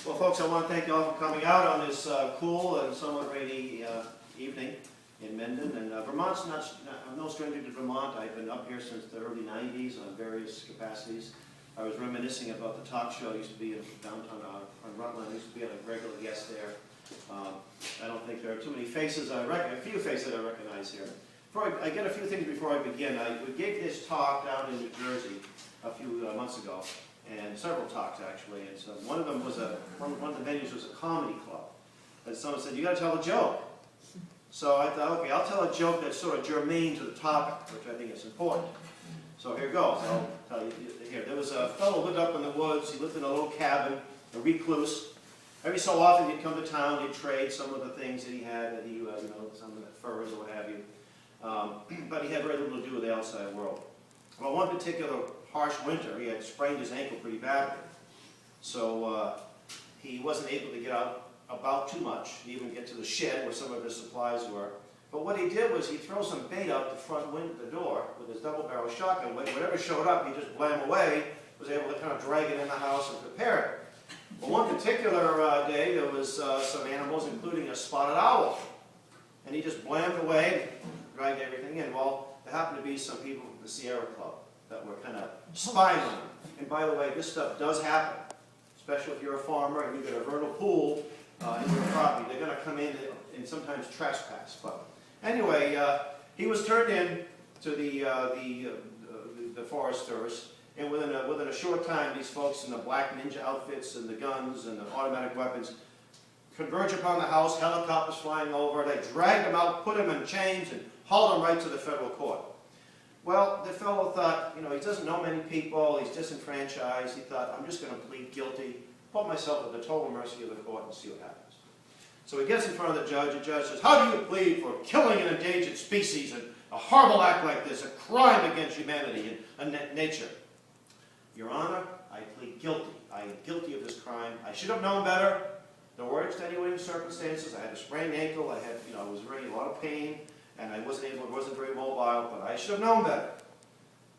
Well, folks, I want to thank you all for coming out on this cool and somewhat rainy evening in Mendon. And Vermont's I'm no stranger to Vermont. I've been up here since the early 90s on various capacities. I was reminiscing about the talk show. I used to be in downtown on Rutland. I used to be a regular guest there. I don't think there are too many faces I recognize, a few faces I recognize here. Before I get a few things before I begin. We gave this talk down in New Jersey a few months ago, and several talks actually. And so one of them was one of the venues was a comedy club. And someone said, "You got to tell a joke." So I thought, okay, I'll tell a joke that's sort of germane to the topic, which I think is important. So here goes. I'll tell you here. There was a fellow who lived up in the woods. He lived in a little cabin, a recluse. Every so often he'd come to town. He'd trade some of the things that he had, that he, some of the furs or what have you. But he had very little to do with the outside world. Well, one particular harsh winter, he had sprained his ankle pretty badly. So he wasn't able to get out about too much, even get to the shed where some of his supplies were. But what he did was he'd throw some bait out the front window of the door with his double-barrel shotgun. Whatever showed up, he'd just blam away, was able to kind of drag it in the house and prepare it. Well, one particular day, there was some animals, including a spotted owl. And he just blammed away, dragged everything in. Well, there happened to be some people from the Sierra Club that were kind of spying on him. And by the way, this stuff does happen, especially if you're a farmer and you've got a vernal pool in your property. They're going to come in and sometimes trespass. But anyway, he was turned in to the foresters, and within a short time, these folks in the black ninja outfits and the guns and the automatic weapons converge upon the house, helicopters flying over. They dragged him out, put him in chains, and hauled him right to the federal court. Well, the fellow thought, he doesn't know many people, he's disenfranchised. He thought, I'm just going to plead guilty, put myself at the total mercy of the court and see what happens. So he gets in front of the judge says, "How do you plead for killing an endangered species and a horrible act like this, a crime against humanity and nature?" "Your Honor, I plead guilty. I am guilty of this crime. I should have known better. There were extenuating circumstances. I had a sprained ankle. I was really a lot of pain, and I wasn't very mobile, but I should have known better."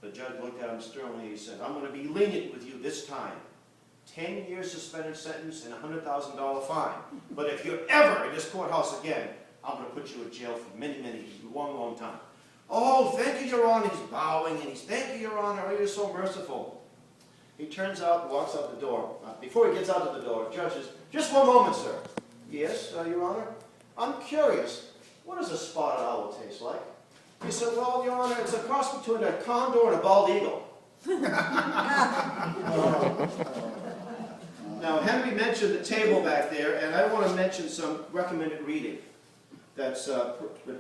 The judge looked at him sternly. He said, "I'm going to be lenient with you this time. 10 years suspended sentence and a $100,000 fine. But if you're ever in this courthouse again, I'm going to put you in jail for many, long time." "Oh, thank you, Your Honor." He's bowing, and he's, "Thank you, Your Honor. Oh, you're so merciful." He turns out and walks out the door. Before he gets out of the door, the judge says, "Just one moment, sir." "Yes, Your Honor. I'm curious. What does a spotted owl taste like?" He said, "Well, Your Honor, it's a cross between a condor and a bald eagle." Now, Henry mentioned the table back there, and I want to mention some recommended reading that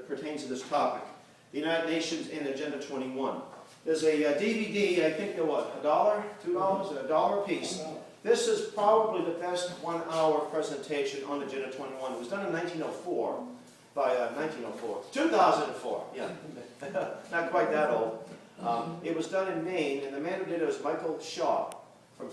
pertains to this topic. The United Nations and Agenda 21. There's a DVD, I think they're what, $1, $2, $1 a piece. This is probably the best 1-hour presentation on Agenda 21. It was done in 1904, 2004, yeah, not quite that old. It was done in Maine, and the man who did it was Michael Shaw from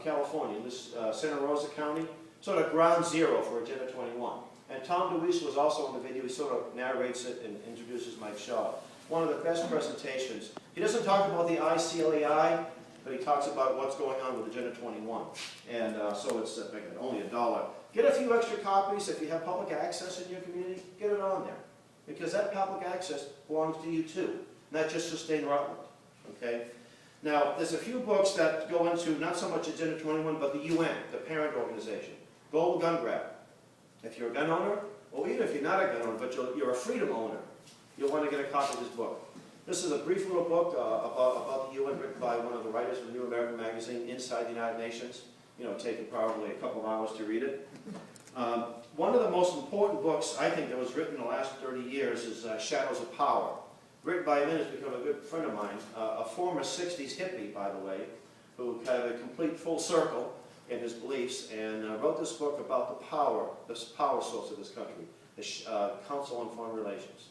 California, in this Santa Rosa County, sort of ground zero for Agenda 21. And Tom DeWeese was also in the video. He sort of narrates it and introduces Mike Shaw. One of the best presentations. He doesn't talk about the ICLEI, but he talks about what's going on with Agenda 21. And so it's only $1. Get a few extra copies. If you have public access in your community, get it on there. Because that public access belongs to you too, not just Sustain Rutland. Okay? Now, there's a few books that go into not so much Agenda 21, but the UN, the parent organization. Global Gun Grab. If you're a gun owner, or even if you're not a gun owner, but you're a freedom owner, you'll want to get a copy of this book. This is a brief little book about the UN, written by one of the writers of the New American Magazine, Inside the United Nations. Taking probably a couple of hours to read it. One of the most important books, I think, that was written in the last 30 years is Shadows of Power. Written by a man who's become a good friend of mine, a former 60s hippie, by the way, who had a complete full circle in his beliefs, and wrote this book about this power source of this country, the Council on Foreign Relations.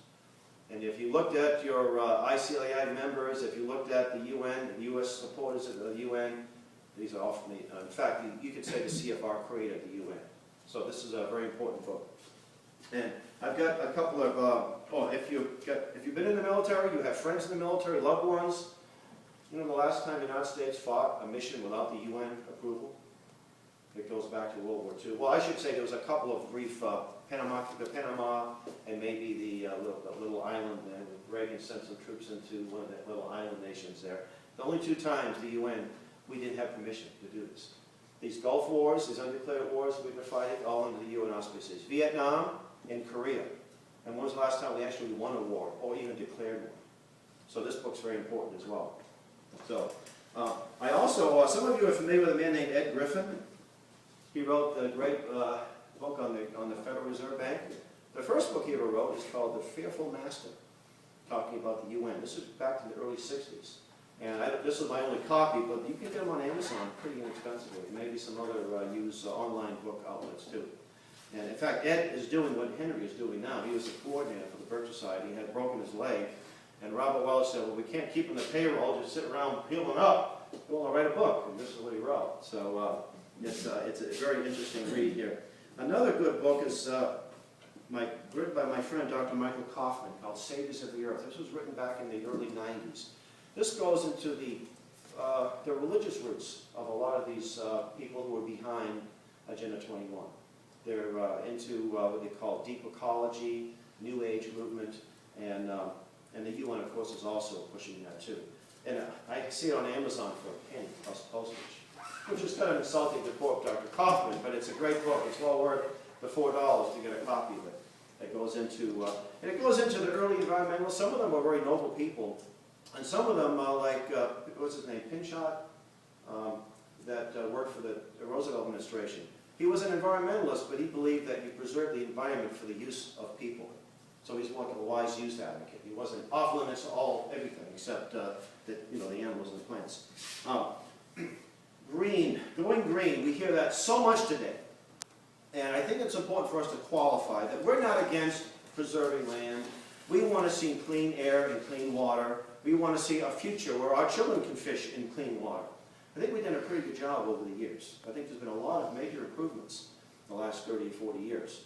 And if you looked at your ICLEI members, if you looked at the UN, the U.S. supporters of the UN, these are all from the, in fact, you could say the CFR created the UN. So this is a very important book. And I've got a couple of, if you've been in the military, you have friends in the military, loved ones. The last time the United States fought a mission without the UN approval? It goes back to World War II. Well, I should say there was a couple of brief, Panama, and maybe the little island there. Reagan sent some troops into one of the little island nations there. The only 2 times the UN, we didn't have permission to do this. These Gulf Wars, these undeclared wars we've been fighting, all under the UN auspices. Vietnam and Korea. And when was the last time we actually won a war, or even declared one? So this book's very important as well. So, I also, some of you are familiar with a man named Ed Griffin. He wrote the great book on the Federal Reserve Bank. The first book he ever wrote is called The Fearful Master, talking about the UN. This is back in the early 60s. And this is my only copy, but you can get them on Amazon pretty inexpensively. Maybe some other used online book outlets too. And in fact, Ed is doing what Henry is doing now. He was the coordinator for the Birch Society. He had broken his leg. And Robert Welch said, well, we can't keep him the payroll, just sit around peeling up. Well, I'll write a book. And this is what he wrote. So it's a very interesting read here. Another good book is written by my friend Dr. Michael Kaufman, called Saviors of the Earth. This was written back in the early 90s. This goes into the religious roots of a lot of these people who are behind Agenda 21. They're into what they call deep ecology, New Age movement, and the UN, of course, is also pushing that too. And I see it on Amazon for a penny plus postage, which is kind of insulting to quote Dr. Kaufman, but it's a great book. It's well worth the $4 to get a copy of it. It goes into, and it goes into the early environmentalists. Some of them are very noble people. And some of them, like, what's his name, Pinchot, that worked for the Roosevelt administration. He was an environmentalist, but he believed that you preserve the environment for the use of people. So he's more of a wise use advocate. He wasn't off limits to everything except that, the animals and the plants. Green, going green, we hear that so much today. And I think it's important for us to qualify that we're not against preserving land. We want to see clean air and clean water. We want to see a future where our children can fish in clean water. I think we've done a pretty good job over the years. I think there's been a lot of major improvements in the last 30 or 40 years.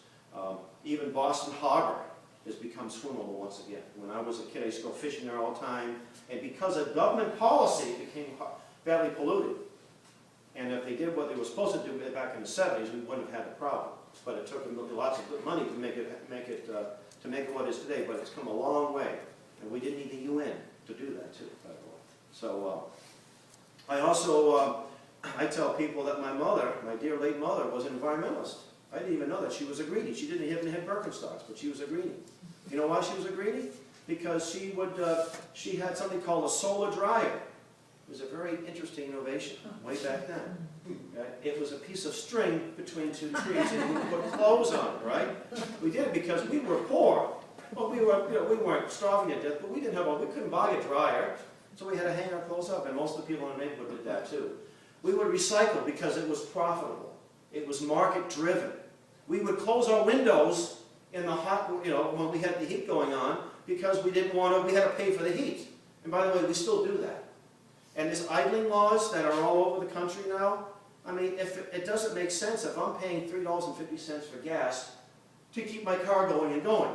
Even Boston Harbor has become swimmable once again. When I was a kid, I used to go fishing there all the time. And because of government policy, it became badly polluted. And if they did what they were supposed to do back in the 70s, we wouldn't have had a problem. But it took them lots of money to make it what it is today. But it's come a long way. And we didn't need the UN to do that too, by the way. So I also, I tell people that my mother, my dear late mother, was an environmentalist. I didn't even know that she was a greenie. She didn't even have Birkenstocks, but she was a greenie. You know why she was a greenie? Because she had something called a solar dryer. It was a very interesting innovation way back then. It was a piece of string between 2 trees, and you could put clothes on it, right? We did it because we were poor. Well, we weren't starving to death, but we couldn't buy a dryer, so we had to hang our clothes up, and most of the people in the neighborhood did that too. We would recycle because it was profitable. It was market-driven. We would close our windows in the hot, when we had the heat going on, because we had to pay for the heat. And by the way, we still do that. And these idling laws that are all over the country now, I mean, if it doesn't make sense if I'm paying $3.50 for gas to keep my car going and going.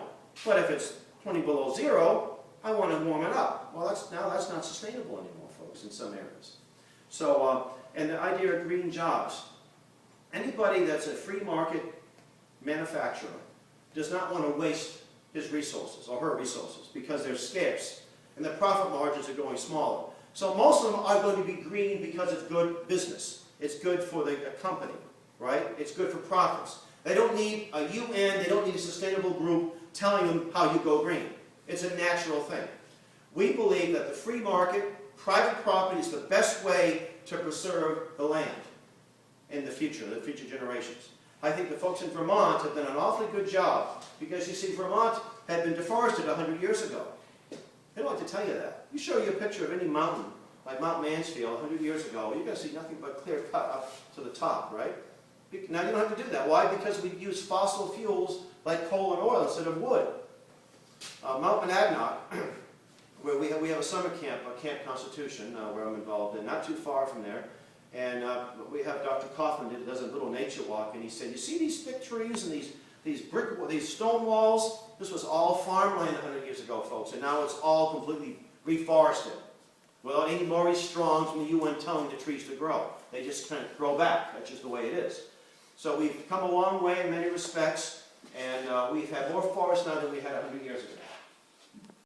But if it's 20 below zero, I want to warm it up. Well, that's not sustainable anymore, folks, in some areas. So, and the idea of green jobs. Anybody that's a free market manufacturer does not want to waste his resources or her resources because they're scarce and the profit margins are going smaller. So most of them are going to be green because it's good business. It's good for the company, right? It's good for profits. They don't need a UN, they don't need a sustainable group telling them how you go green. It's a natural thing. We believe that the free market, private property is the best way to preserve the land in the future generations. I think the folks in Vermont have done an awfully good job because, you see, Vermont had been deforested 100 years ago. They don't like to tell you that. You show you a picture of any mountain, like Mount Mansfield 100 years ago, you're going to see nothing but clear cut up to the top, right? Now you don't have to do that. Why? Because we use fossil fuels like coal and oil instead of wood. Mount Monadnock, where we have a summer camp, Camp Constitution, where I'm involved in, not too far from there. And we have Dr. Kaufman does a little nature walk, and he said, you see these thick trees and these stone walls? This was all farmland 100 years ago, folks, and now it's all completely reforested. without any more restrons from the UN telling the trees to grow. They just kind of grow back. That's just the way it is. So we've come a long way in many respects, and we've had more forests now than we had 100 years ago.